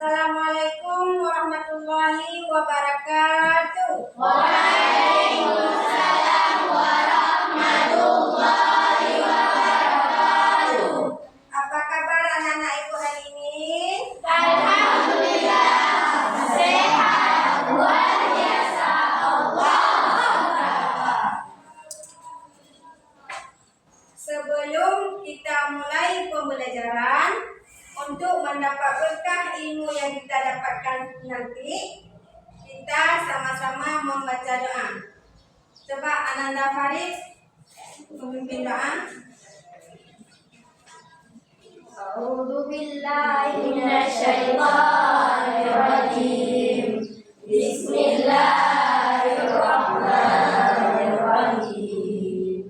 Assalamualaikum warahmatullahi wabarakatuh. Waalaikumsalam warahmatullahi wabarakatuh. Apa kabar anak-anak ibu hari ini? Alhamdulillah sehat, luar biasa. Allah. Sebelum kita mulai pembelajaran, untuk mendapat berkah ilmu yang kita dapatkan nanti, kita sama-sama membaca doa. Coba Ananda Farid memimpin doa. A'udzu billahi minasyaitonir rajim. Bismillahirrahmanirrahim.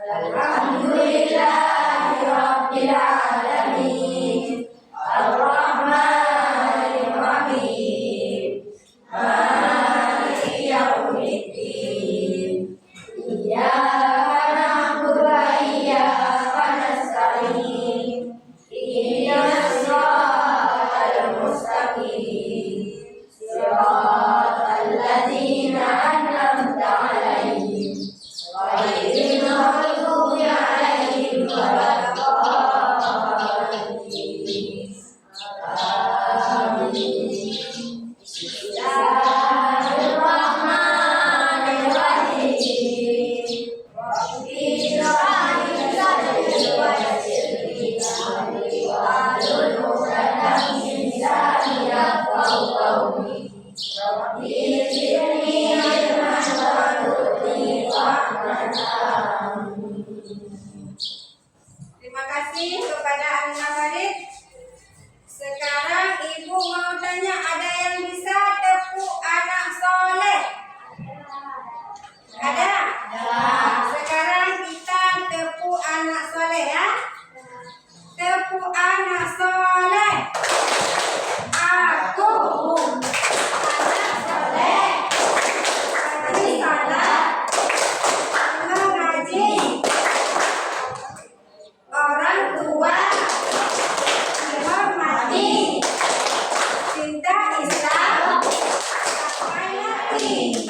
Alhamdulillahi rabbil alamin. Ar-Rahmanir Rahim. Maliki yaumiddin. Iyyaka na'budu wa iyyaka nasta'in. Ihdinas siratal mustaqim. Siratal ladzina an'amta 'alaihim ghairil maghdubi 'alaihim waladdallin. Bismillahirrahmanirrahim. Rabbi shrah li sadri wa yassir li amri wahlul 'uqdatam min lisani yafqahu qawli. Rabbi zidni ilman warzuqni fahman. Terima kasih kepada Ananda Farid. Sekarang ibu mau tanya, ada yang bisa tepuk anak soleh? Ada? Sekarang kita tepuk anak soleh ya. Tepuk anak soleh. Aku anak soleh. Rajin salat, mengaji, orang tua dihormati, cinta Islam, sampai mati.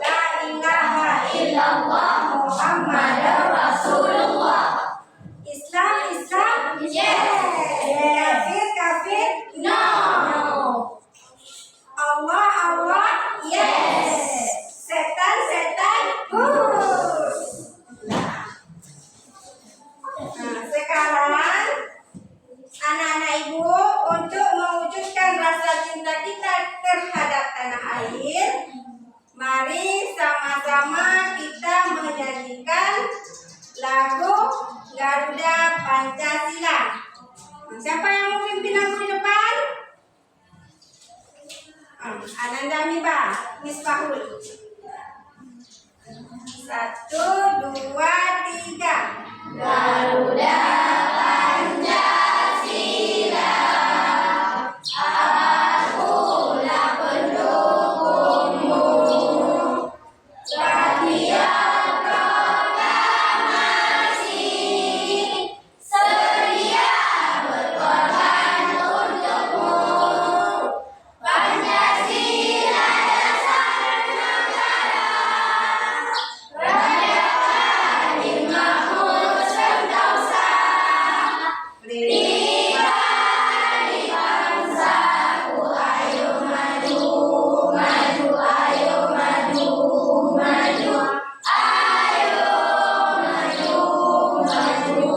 La ilaha illallah Muhammadar Rasulullah. Islam, yes. Kafir, no. Allah, yes. Setan, Nah, sekarang anak-anak ibu, untuk mewujudkan rasa cinta kita terhadap tanah air, mari sama-sama kita menyanyikan lagu Garuda Pancasila. Siapa yang mau pimpin lagu di depan? Ananda Miba, Misbahul. 1, 2, 3. Garuda Pancasila, akulah pendukungmu. Setiap proklamasi, sedia berkorban untukmu. Pancasila dasar negara, rakyat adil makmur sentosa. Kita adik bangsaku, ayo maju, maju, ayo maju, maju, ayo maju, maju.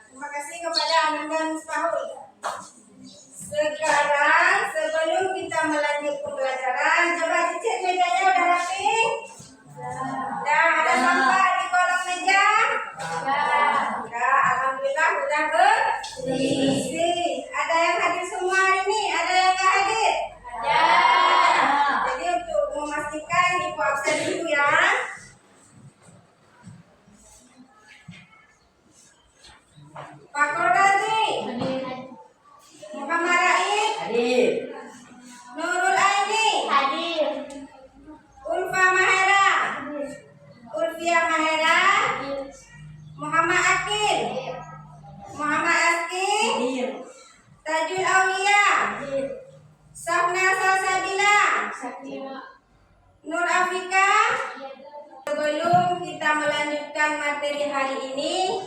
Terima kasih kepada Ananda Misbahul. Sekarang sebelum kita melanjut pembelajaran, coba dicek mejanya udah rapi? Udah ada sampah di kolong meja? Udah, alhamdulillah udah bersih. Ada yang hadir semua hari ini? Ada yang nggak hadir? Jadi untuk memastikan ibu absen dulu ya. Pak Kodati, Muhammad Raid, Aulia, Safna Salsabila, Nur Afika. Sebelum kita melanjutkan materi hari ini,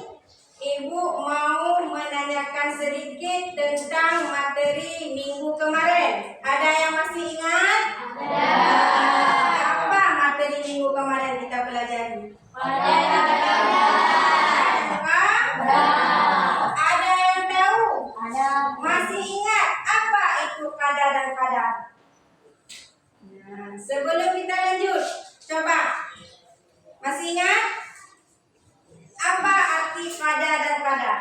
Ibu mau menanyakan sedikit tentang materi minggu kemarin. Ada yang masih ingat? Ada. Apa materi minggu kemarin kita pelajari? Ada yang tahu? Ada. Masih ingat apa itu qadar dan qadar? Nah, sebelum kita lanjut, coba masih ingat apa arti qadar dan qadar?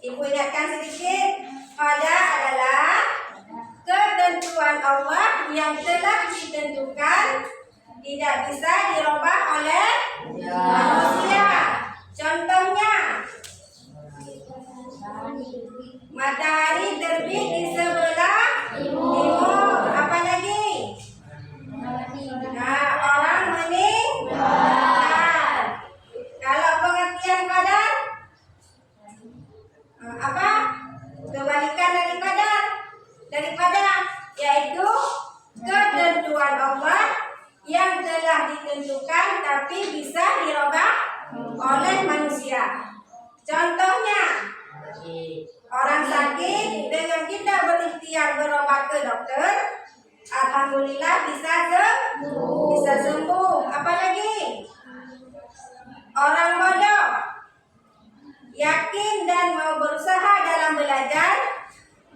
Ibu ingatkan sedikit. Qadar adalah ketentuan Allah yang telah ditentukan, tidak bisa dirubah oleh manusia. Contohnya, matahari terbit di sebelah timur. Apa lagi? Nah, orang meninggal. Kalau pengertian qadar apa? Kebalikan dari qadar. Yaitu ketentuan Allah yang telah ditentukan tapi bisa dirubah oleh manusia. Contohnya, orang sakit dengan kita berikhtiar berobat ke dokter, alhamdulillah bisa sembuh. Apalagi orang bodoh yakin dan mau berusaha dalam belajar,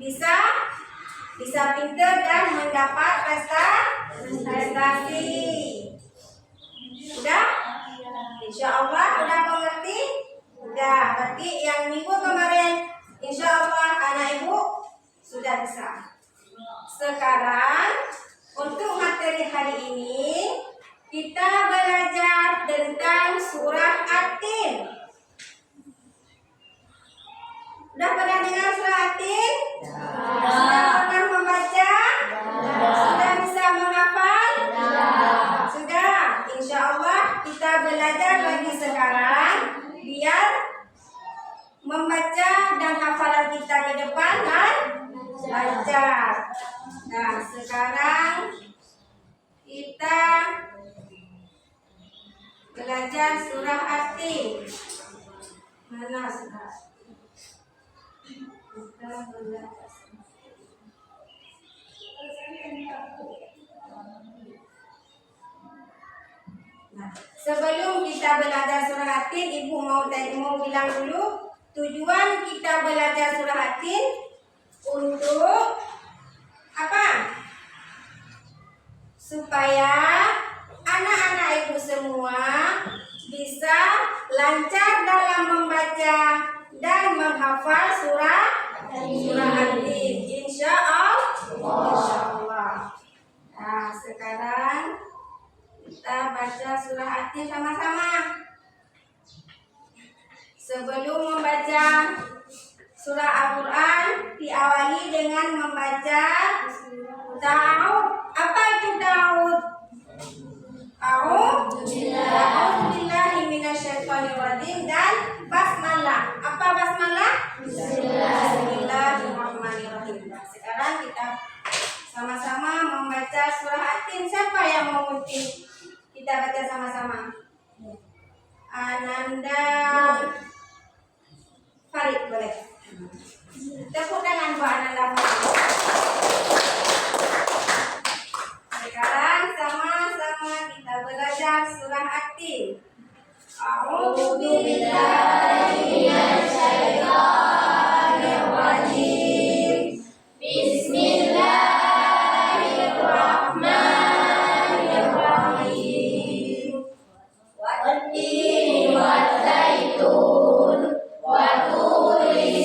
bisa pintar dan mendapat prestasi. Udah? Insya Allah udah mengerti? Udah. Berarti yang minggu kemarin insya Allah anak ibu sudah bisa. Sekarang untuk materi hari ini kita belajar tentang surah At-Tin. Udah pernah dengar surah At-Tin? Sudah pernah membaca? Sudah bisa menghafal? Sudah. Insya Allah kita belajar lagi sekarang biar membaca dan hafalan kita ke depan lancar. Nah, sekarang kita belajar surah At-Tin. Mana surah? Kita belajar. Nah, sebelum kita belajar surah At-Tin, Ibu mau bilang dulu tujuan kita belajar surah At-Tin untuk apa? Supaya anak-anak Ibu semua bisa lancar dalam membaca dan menghafal surah At-Tin. Insya Allah. Nah, sekarang kita baca surah At-Tin sama-sama. Sebelum membaca surah Al-Quran, diawali dengan membaca ta'awud. Apa itu ta'awud? A'udzubillahi minasyaitonirrajim dan basmalah. Apa basmalah? Bismillahirrahmanirrahim. Sekarang kita sama-sama membaca surah At-Tin. Siapa yang mau memimpin? Kita baca sama-sama. Ananda Farid, boleh. Tepuk tangan buat Ananda Farid. Sekarang sama-sama kita belajar surah At-Tin. A'udzubillahi minasyaitonirrajim. Bismillahirrahmanirrahim. Wat-tini wat-zaitun wa turi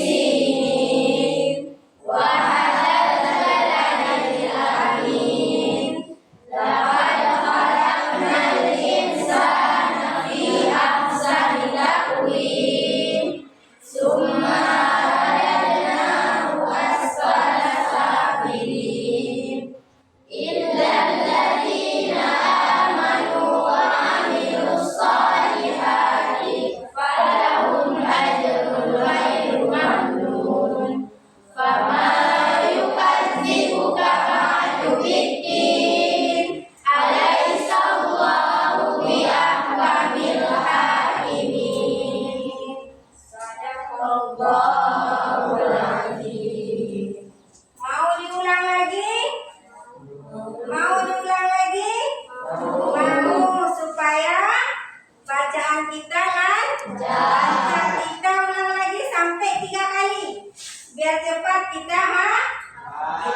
Biar cepat kita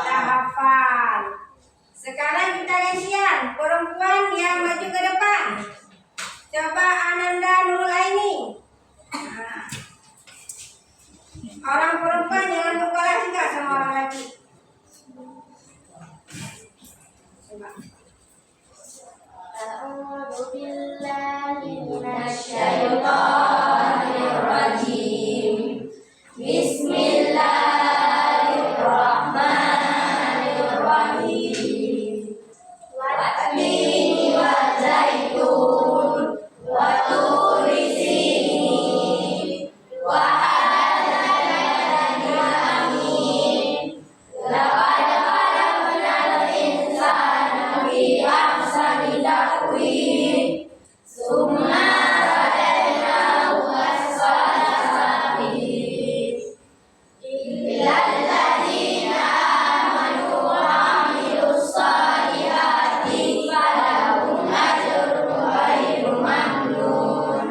hafal. Sekarang kita gantian, perempuan yang maju ke depan. Coba Ananda Nurul Aini. Nah. Orang perempuan jangan berkalah juga sama orang laki. Coba. A'udzu billahi minasyaitonir rajim. Bismillahirrahmanirrahim. Wat-tini waz-zaitun wa turi sinin wa hadzal baladil amin. Laqad khalaqnal insana fi ahsani taqwim. Summa radadnahu asfala safilin. Illal ladzina amanu wa 'amilus shalihati falahum ajrun ghairu mamnun.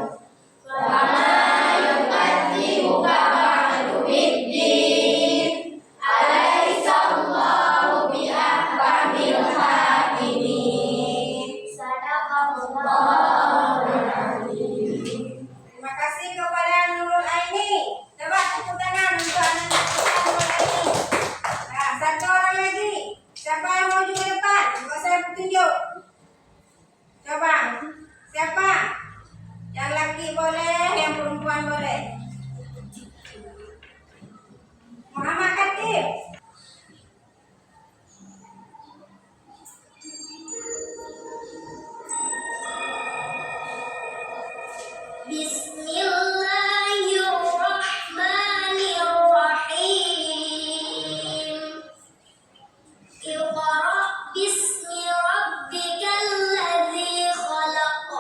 Fama yukadzibuka ba'du biddin. Alaysa Allahu biahkamil hakimin. Sadaqallahul azim. Terima kasih kepada Nurul Aini. Coba tepuk tangan untuk Ananda Nurul Aini. Nah, satu orang lagi. Siapa yang mau ke depan? Mau saya petunjuk. Coba. Siapa? Yang laki boleh, yang perempuan boleh. Muhammad Khatib. Bismillahirrahmanirrahim. Iqra bismi rabbikal ladzi khalaq.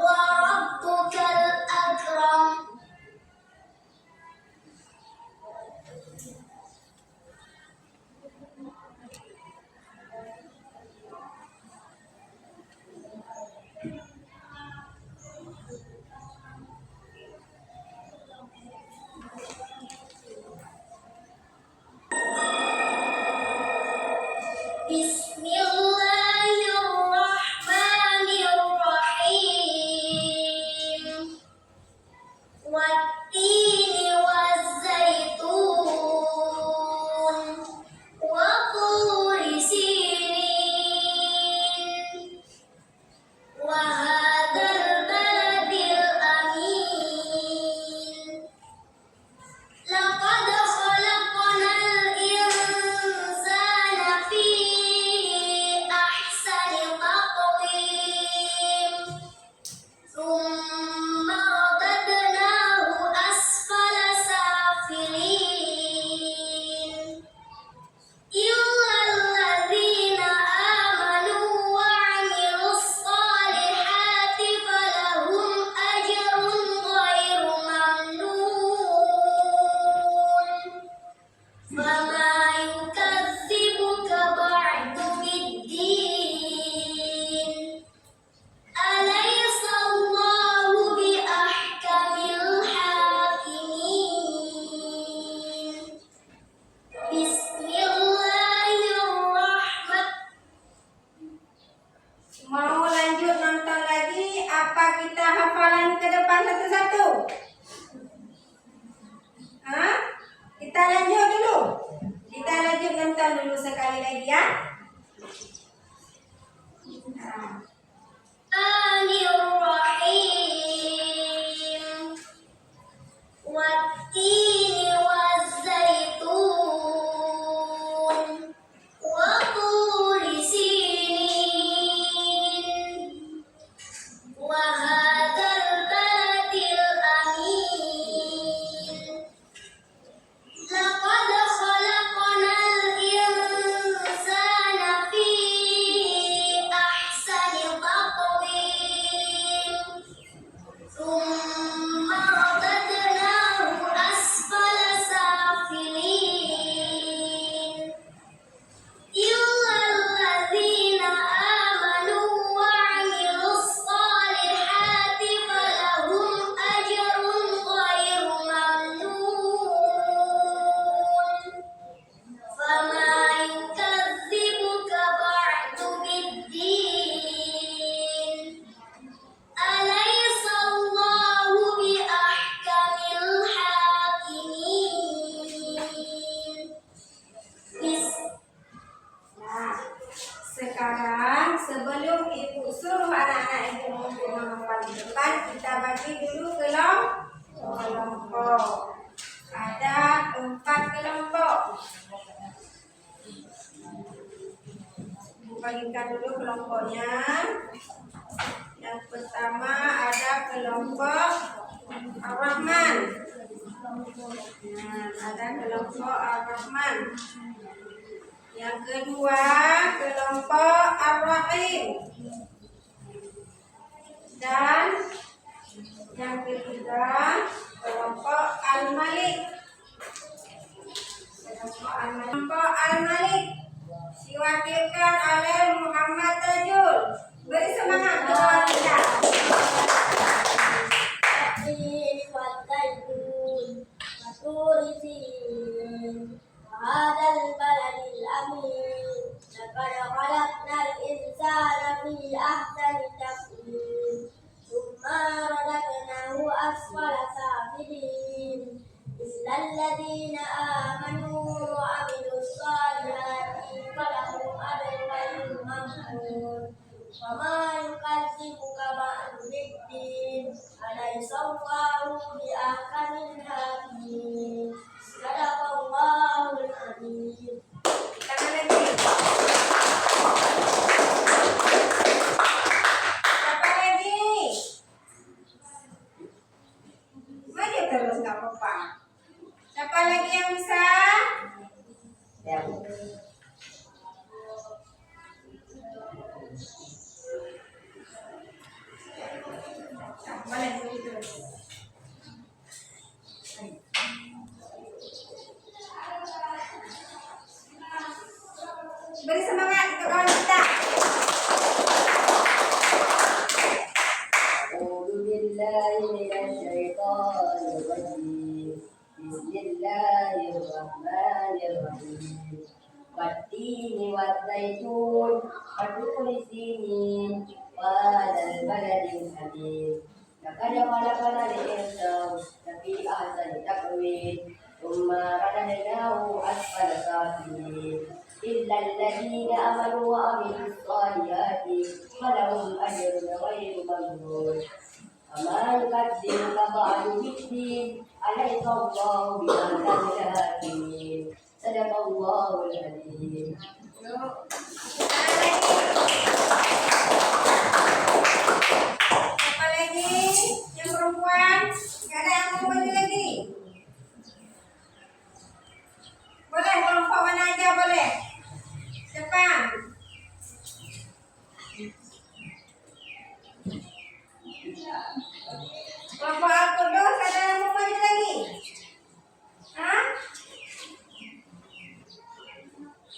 Wa rabbukal akram. Bismillahirrahmanirrahim. Wat-tini waz-zaitun wa turi sinin wa hadzal baladil amin. Laqad khalaqnal insana fi ahsani taqwim. Tsumma radadnahu asfala safilin. Illal ladzina amanu wa 'amilus shalihati falahum ajrun ghairu mamnun. Fama yukadzibuka ba'du biddin. Alaysa Allahu biahkamil hakimin. Bismillahirrahmanirrahim. Mau lanjut nonton lagi? Apa kita hafalan ke depan satu-satu? Hah? Kita lanjut dulu. Kita lanjut nonton dulu sekali lagi ya. Nah. Rahim. Wat-tini waz-zaitun wa turi sinin wa hadzal baladil amin. Laqad khalaqnal insana fi ahsani taqwim. Tsumma radadnahu asfala Bagikan dulu kelompoknya. Yang pertama ada kelompok Ar-Rahman. Nah, ada kelompok Ar-Rahman. Yang kedua kelompok Ar-Rahim. Dan yang ketiga kelompok Al-Malik. Kelompok Al-Malik diwakilkan oleh Muhammad Tajul. Beri semangat kepada kita. وهذا البلد الأمين لقد خلقنا الإنسان في أحسن تقويم ثم رددناه أسفل سافلين إلا الذين آمنوا وعملوا الصالحات فلهم أجر غير ممنون وما يكذبك بعد بالدين أليس الله بأحكم الحاكمين صدق الله العظيم. Tangan lagi. Siapa lagi? Maju terus nggak apa-apa. Siapa lagi yang bisa? Boleh begitu. Beri semangat untuk kawan kita. أعوذ بالله من الشيطان الرجيم بسم الله الرحمن الرحيم والتين والزيتون وطور سينين وهذا البلد الحميد لقد خلقنا الإنسان في أحسن تقويم ثم رددناه أسفل سافلين إلا الذين آمنوا وعملوا الصالحات فلهم أجر غير ممنون وما يكذبك بعد بالدين أليس الله بأحكم الحاكمين صدق الله العظيم. Siapa lagi? Yang perempuan? Gak ada yang mau maju lagi? Boleh kelompok mana aja boleh. Siapa? Kelompok Al-Qudus ada yang mau maju lagi? Hah?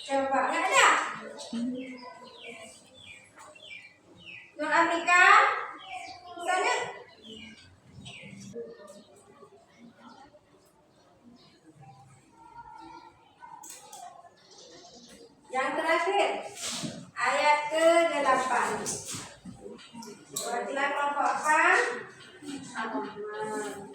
Coba, nggak ada? Nur Afrika? Sana? Yang terakhir, ayat ke-8. Perwakilan kelompok apa? Ar-Rahman.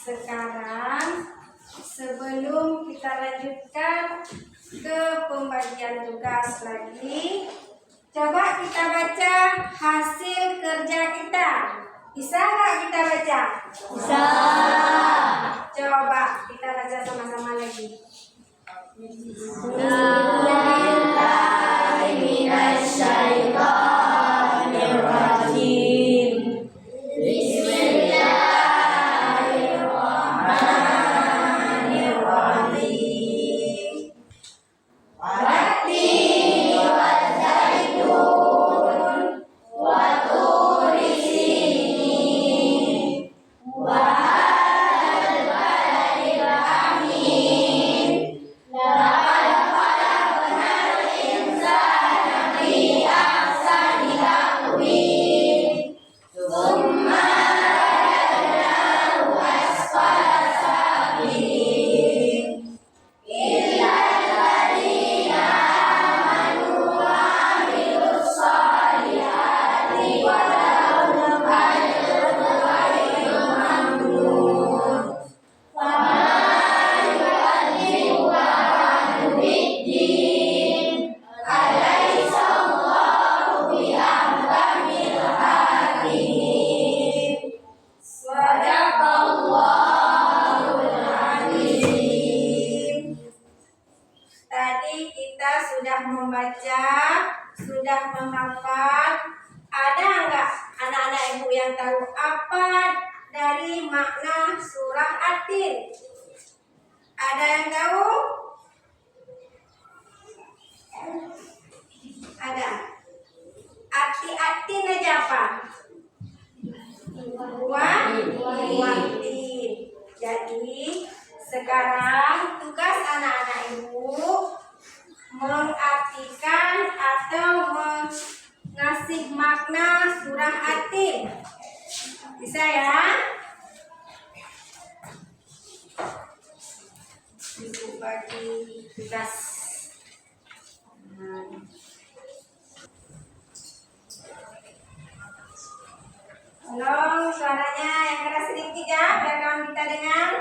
Sekarang sebelum kita lanjutkan ke pembagian tugas lagi, coba kita baca hasil kerja kita. Bisa nggak kita baca? Bisa. Coba kita baca sama-sama lagi. Bismillahirrahmanirrahim. sudah membaca, sudah menghafal. Ada enggak anak-anak ibu yang tahu apa dari makna surah At-Tin? Ada yang tahu? Ada. Arti At-Tin aja apa? Buatin. Jadi sekarang tugas anak-anak ibu mengartikan atau mengasih makna surah At-Tin. Bisa ya? Ibu bagi tugas. Tolong suaranya yang keras sedikit ya, biar kawan kita dengar.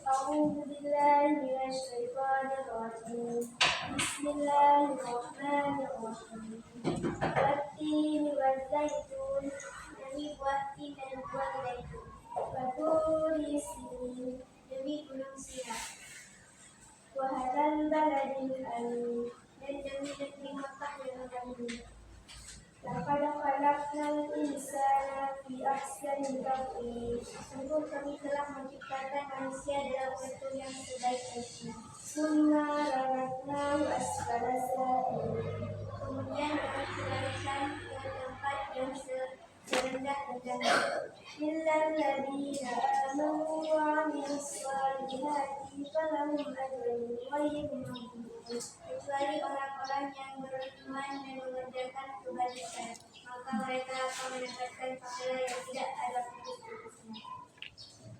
أعوذ بالله من الشيطان الرجيم بسم الله الرحمن الرحيم والتين والزيتون demi buah tin dan buah zaitun waturi sinin demi gunung Sinai wahadzal baladil amin dan demi negeri Makkah yang agung. Laqad khalaqnal insana fi ahsani taqwim. Sungguh kami telah menciptakan manusia dalam bentuk yang sebaik-baiknya. Summa radadnahu asfala safilin. Kemudian kami kembalikan ke tempat yang serendah-rendahnya. Illal ladzina amanu wa amilus solihati falahum ajrun ghairu mamnun. Kecuali orang-orang yang beriman dan mengerjakan kebaikan, maka mereka akan mendapatkan pahala yang tidak ada putus-putusnya.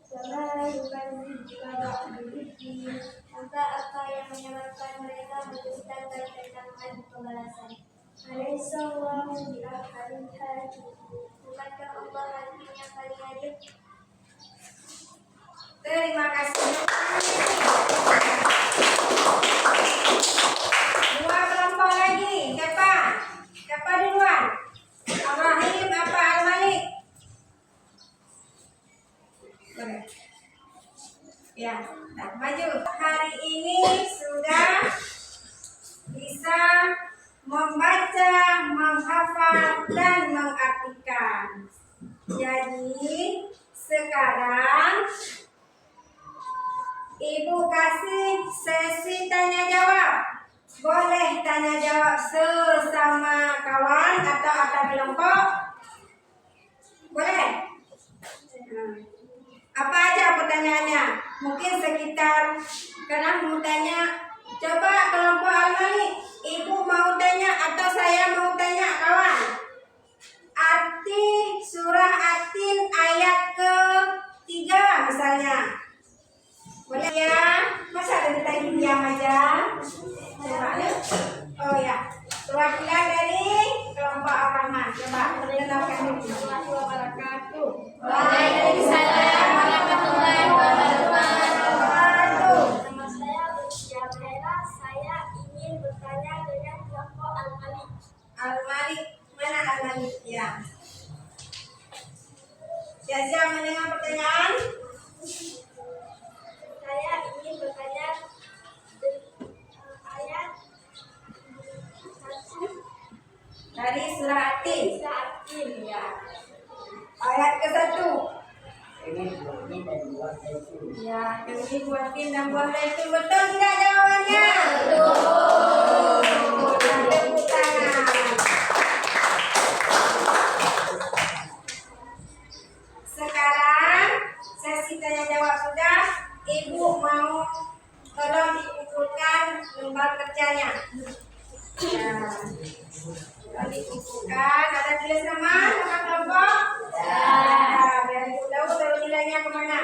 Sama yukadzibuka ba'du-biddin, maka apa yang menyebabkan mereka mendustakan tentang hari pembalasan. Alaysa Allahu bi'ahkamil hakimin. Bukankah Allah hakim yang paling adil? Terima kasih. Dua kelompok lagi. Siapa? Siapa duluan? Al-Rahim apa Al-Malik? Boleh. Ya, nah, maju. Hari ini sudah bisa membaca, menghafal, dan mengartikan. Jadi sekarang Ibu kasih sesi tanya jawab. Boleh tanya jawab sesama kawan atau antar kelompok? Boleh? Apa aja pertanyaannya? Mungkin sekitar karena mau tanya. Coba kelompok Al-Malik, Ibu mau tanya atau saya mau tanya kawan? Arti surah At-Tin ayat ke-3 misalnya. Boleh ya? Masa dari tadi diam aja? Coba ya. Oh ya. Perwakilan dari kelompok Ar-Rahman. Coba perkenalkan diri. Assalamualaikum wabarakatuh. Waalaikumsalam warahmatullahi wabarakatuh. Nama saya Lucia Bella. Saya ingin bertanya dengan kelompok Al-Malik. Al-Malik. Mana Al-Malik? Ya. Siapa mendengar pertanyaan? Saya ingin bertanya ayat 1 Dari surah At-Tin. ya. Ayat ke-1. Ini buahnya dan buah zaitun. Ya, ini buah tin dan buah zaitun. Betul tidak jawabannya? Betul. Tepuk tangan. Sekarang sesi tanya jawab sudah. Ibu mau tolong dikumpulkan lembar kerjanya. Nah, dikumpulkan. Ada tulis nama kelompok? Ya. Biar ibu tahu taruh nilainya kemana.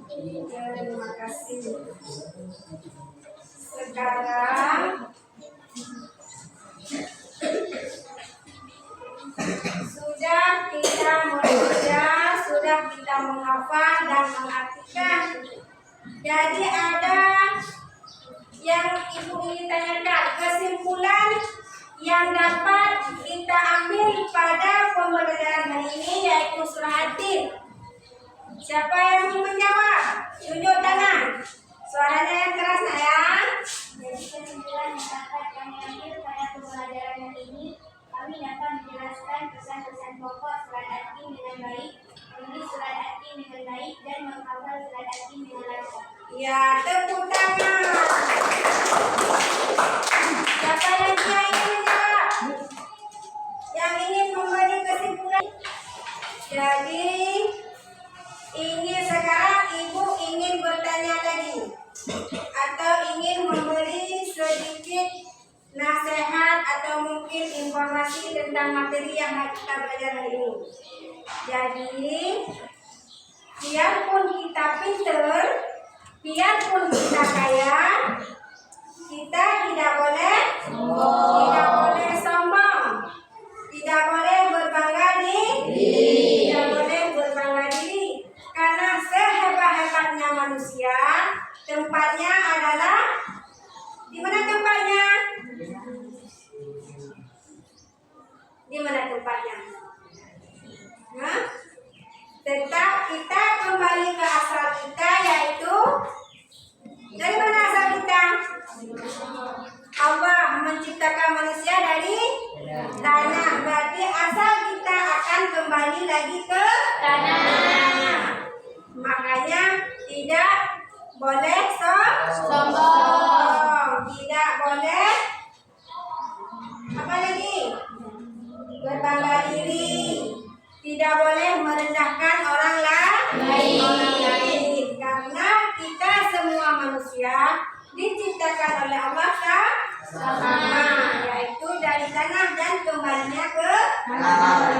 Terima kasih. Sekarang sudah kita membaca, sudah kita menghafal dan mengartikan. Jadi ada yang ibu ingin tanyakan, kesimpulan yang dapat kita ambil pada pembelajaran hari ini yaitu surah At-Tin. Siapa yang mau menjawab? Tunjuk tangan. Suaranya yang keras Al-Hakim dengan baik, menulis surat Al-Hakim dengan baik, dan menghafal surat Al-Hakim dengan lancar. Ya, tepuk tangan. Siapa lagi yang ingin menjawab? Yang ingin memberi kesimpulan? Jadi, ini sekarang ibu ingin bertanya lagi atau ingin memberi sedikit nasihat atau mungkin informasi tentang materi yang kita belajar hari ini. Jadi, biarpun kita pinter, biarpun kita kaya, kita tidak boleh sombong, tidak boleh berbangga diri, tidak boleh berbangga diri, karena sehebat-hebatnya manusia tempatnya adalah di mana tempatnya? Di mana tempatnya? Hah? Tetap kita kembali ke asal kita, yaitu dari mana asal kita? Allah menciptakan manusia dari tanah. Berarti asal kita akan kembali lagi ke tanah. Makanya tidak boleh sombong, tidak boleh apa lagi? Berbangga diri, tidak boleh merendahkan orang lain, karena kita semua manusia diciptakan oleh Allah sama, yaitu dari tanah dan kembalinya ke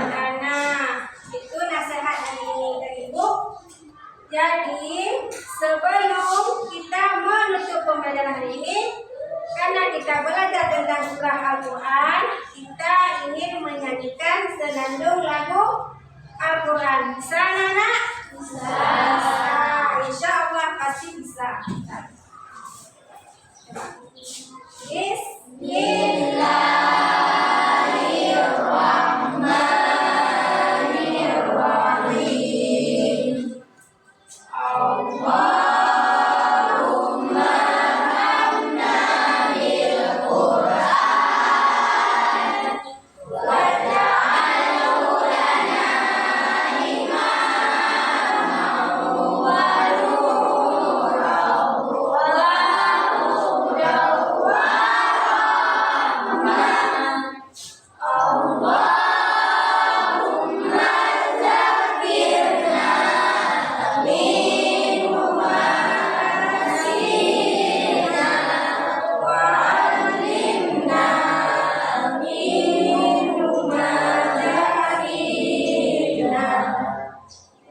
tanah. Itu nasihat hari ini dari Ibu. Jadi sebelum kita menutup pembelajaran hari ini, karena kita belajar tentang surah Al-Quran, kita ingin menyanyikan senandung lagu Al-Quran. Bisa anak-anak? Bisa. Insya Allah pasti bisa. Bismillahirrahmanirrahim. Allahumma hamna bil Qur'an waj'alhu lana imaman wa nuran wa hudan wa rahmah. Allahumma zakkirna minhu ma nasina wa 'allimna minhu ma jahilna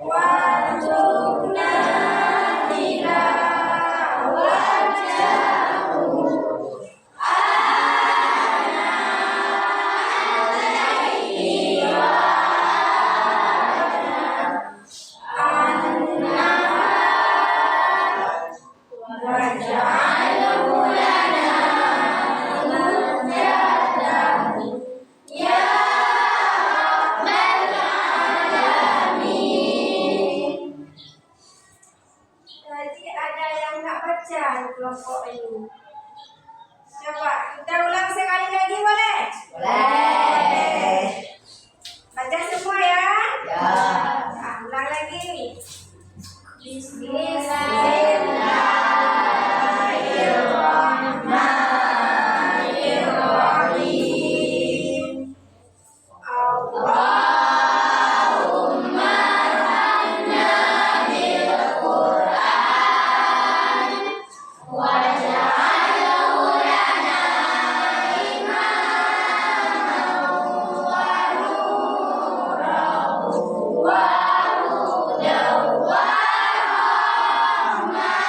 warzuqna tilawatahu ana-al-laili wa an-nahar waj'alhu lana hujjatan ya rabbal alamin. Tadi ada yang nggak baca kelompok ini. Coba kita ulang sekali lagi boleh? Boleh. Baca semua ya? Ya. Nah, ulang lagi. Bismillahirrahmanirrahim. Allahumma hamna bil Qur'an waj'alhu lana imaman wa nuran wa hudan wa rahmah.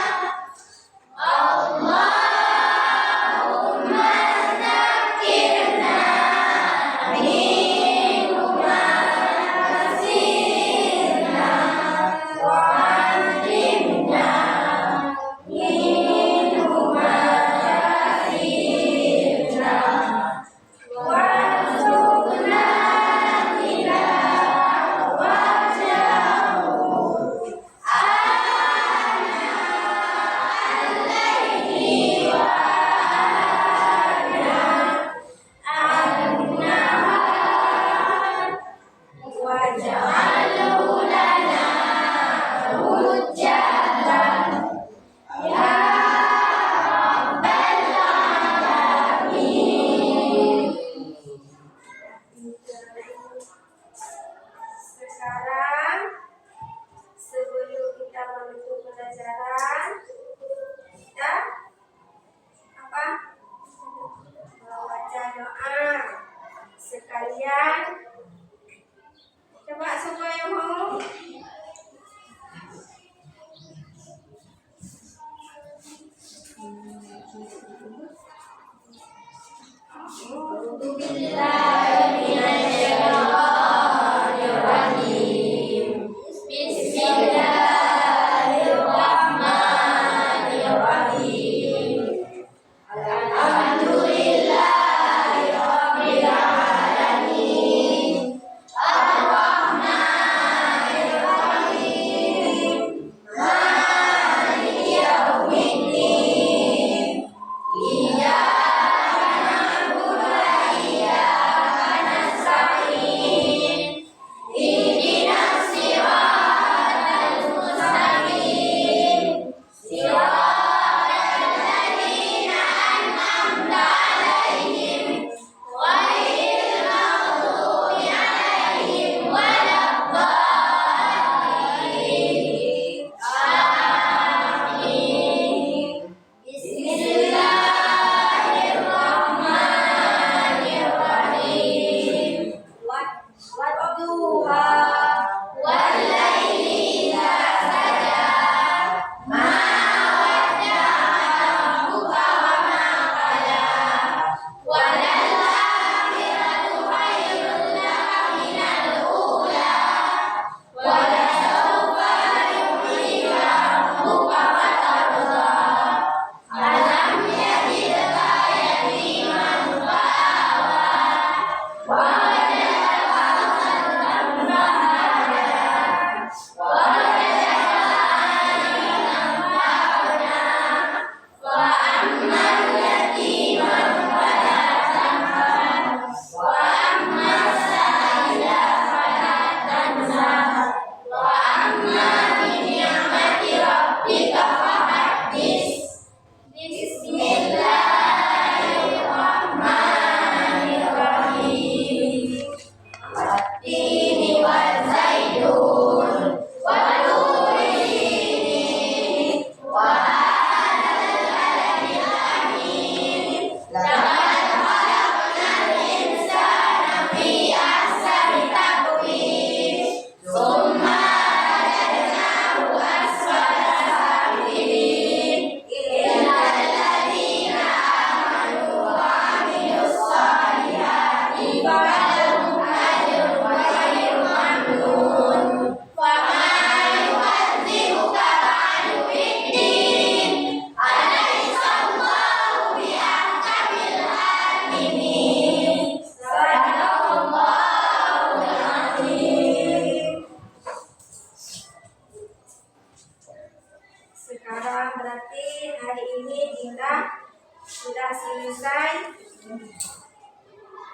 sudah selesai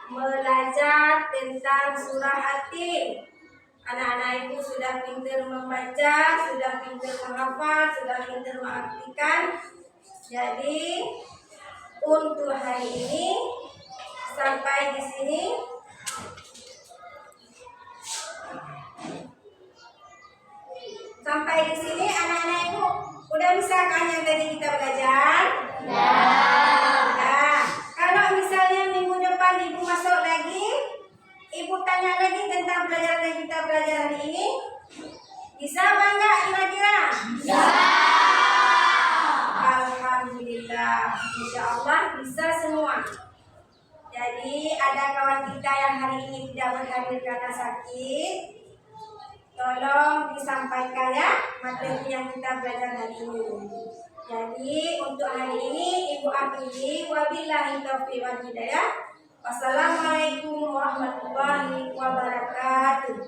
belajar tentang surah Yasin. Anak-anak ibu sudah pintar membaca, sudah pintar menghafal, sudah pintar mengartikan. Jadi untuk hari ini sampai di sini. Sampai di sini anak-anak ibu udah bisa kan yang tadi kita belajar? Nah, kalau misalnya minggu depan ibu masuk lagi, ibu tanya lagi tentang pelajaran yang kita belajar hari ini, bisa apa enggak kira-kira? Bisa. Alhamdulillah, insya Allah bisa semua. Jadi ada kawan kita yang hari ini tidak berhadir karena sakit, tolong disampaikan ya materi yang kita belajar hari ini. Jadi untuk hari ini ibu akhiri, wabillahi taufiq wal hidayah. Wassalamualaikum warahmatullahi wabarakatuh.